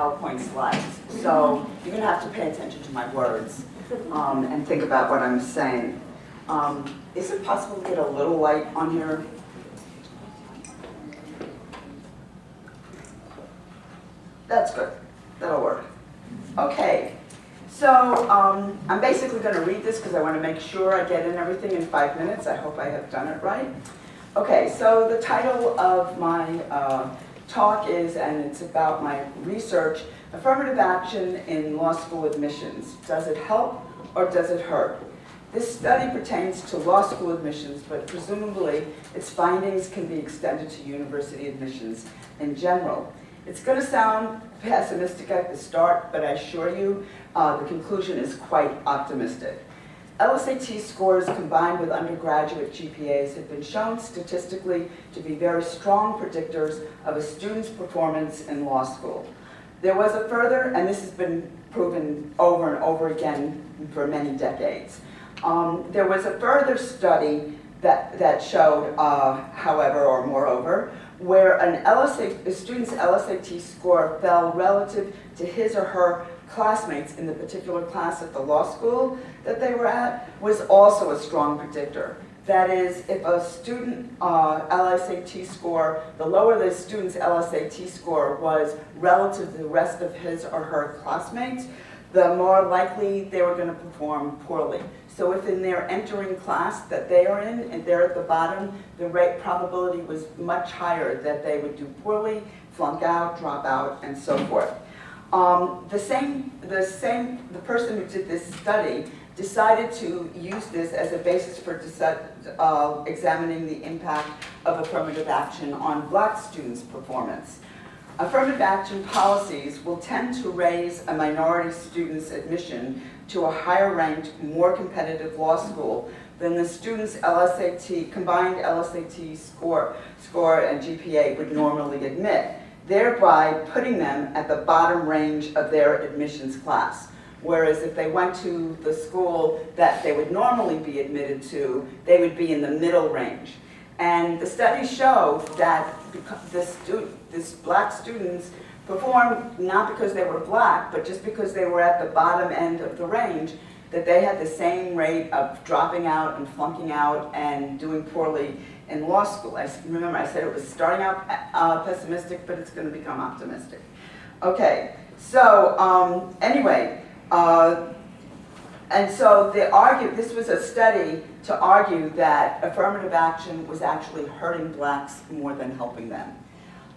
PowerPoint slides. So you're going to have to pay attention to my words and think about what I'm saying. Is it possible to get a little light on here? That's good. That'll work. Okay. So I'm basically going to read this because I want to make sure I get in everything in 5 minutes. I hope I have done it right. Okay, so the title of my talk is, and it's about my research, Affirmative Action in Law School Admissions. Does it help or does it hurt? This study pertains to law school admissions, but presumably its findings can be extended to university admissions in general. It's going to sound pessimistic at the start, but I assure you the conclusion is quite optimistic. LSAT scores combined with undergraduate GPAs have been shown statistically to be very strong predictors of a student's performance in law school. There was a further, and this has been proven over and over again for many decades, there was a further study that showed, however, or moreover, where a student's LSAT score fell relative to his or her classmates in the particular class at the law school that they were at was also a strong predictor. That is, if a student LSAT score, the lower the student's LSAT score was relative to the rest of his or her classmates, the more likely they were going to perform poorly. So if in their entering class that they are in, and they're at the bottom, the rate probability was much higher that they would do poorly, flunk out, drop out, and so forth. The person who did this study decided to use this as a basis for examining the impact of affirmative action on black students' performance. Affirmative action policies will tend to raise a minority student's admission to a higher ranked, more competitive law school than the student's combined LSAT score and GPA would normally admit, thereby putting them at the bottom range of their admissions class. Whereas if they went to the school that they would normally be admitted to, they would be in the middle range. And the study showed that these black students performed not because they were black, but just because they were at the bottom end of the range, that they had the same rate of dropping out and flunking out and doing poorly in law school. Remember, I said it was starting out pessimistic, but it's going to become optimistic. Okay, so anyway, and so this was a study to argue that affirmative action was actually hurting blacks more than helping them.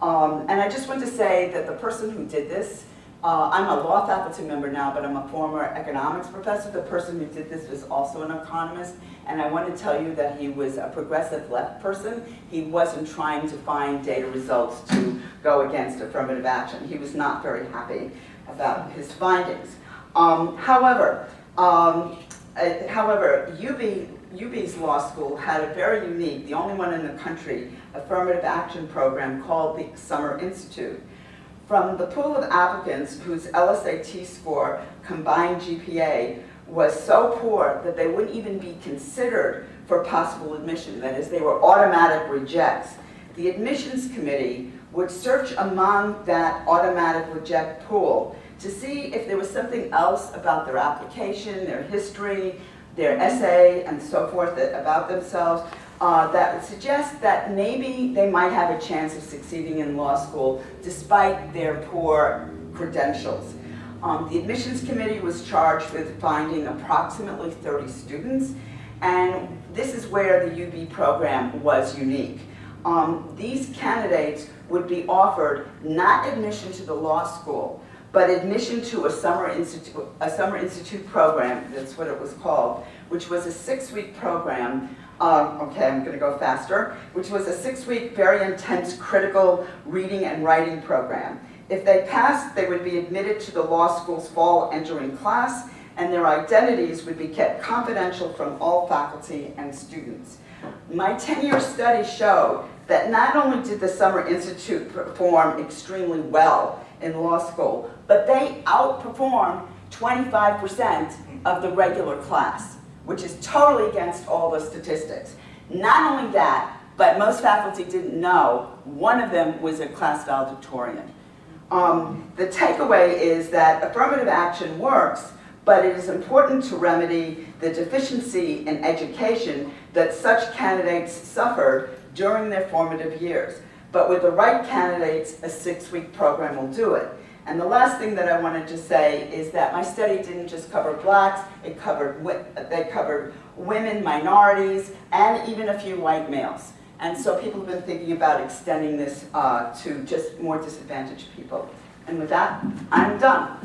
And I just want to say that the person who did this, I'm a law faculty member now, but I'm a former economics professor. The person who did this was also an economist, and I want to tell you that he was a progressive left person. He wasn't trying to find data results to go against affirmative action. He was not very happy about his findings. However, UB's law school had a very unique, the only one in the country, affirmative action program called the Summer Institute. From the pool of applicants whose LSAT score combined GPA was so poor that they wouldn't even be considered for possible admission, that is, they were automatic rejects, the admissions committee would search among that automatic reject pool to see if there was something else about their application, their history, their essay, and so forth about themselves that would suggest that maybe they might have a chance of succeeding in law school despite their poor credentials. The admissions committee was charged with finding approximately 30 students, and this is where the UB program was unique. These candidates would be offered not admission to the law school, but admission to a summer institute program, that's what it was called, which was a 6-week program, okay, I'm gonna go faster, which was a 6-week, very intense, critical reading and writing program. If they passed, they would be admitted to the law school's fall entering class, and their identities would be kept confidential from all faculty and students. My 10-year study showed that not only did the Summer Institute perform extremely well in law school, but they outperformed 25% of the regular class, which is totally against all the statistics. Not only that, but most faculty didn't know, one of them was a class valedictorian. The takeaway is that affirmative action works, but it is important to remedy the deficiency in education that such candidates suffer during their formative years. But with the right candidates, a 6-week program will do it. And the last thing that I wanted to say is that my study didn't just cover blacks, they covered women, minorities, and even a few white males. And so people have been thinking about extending this to just more disadvantaged people. And with that, I'm done.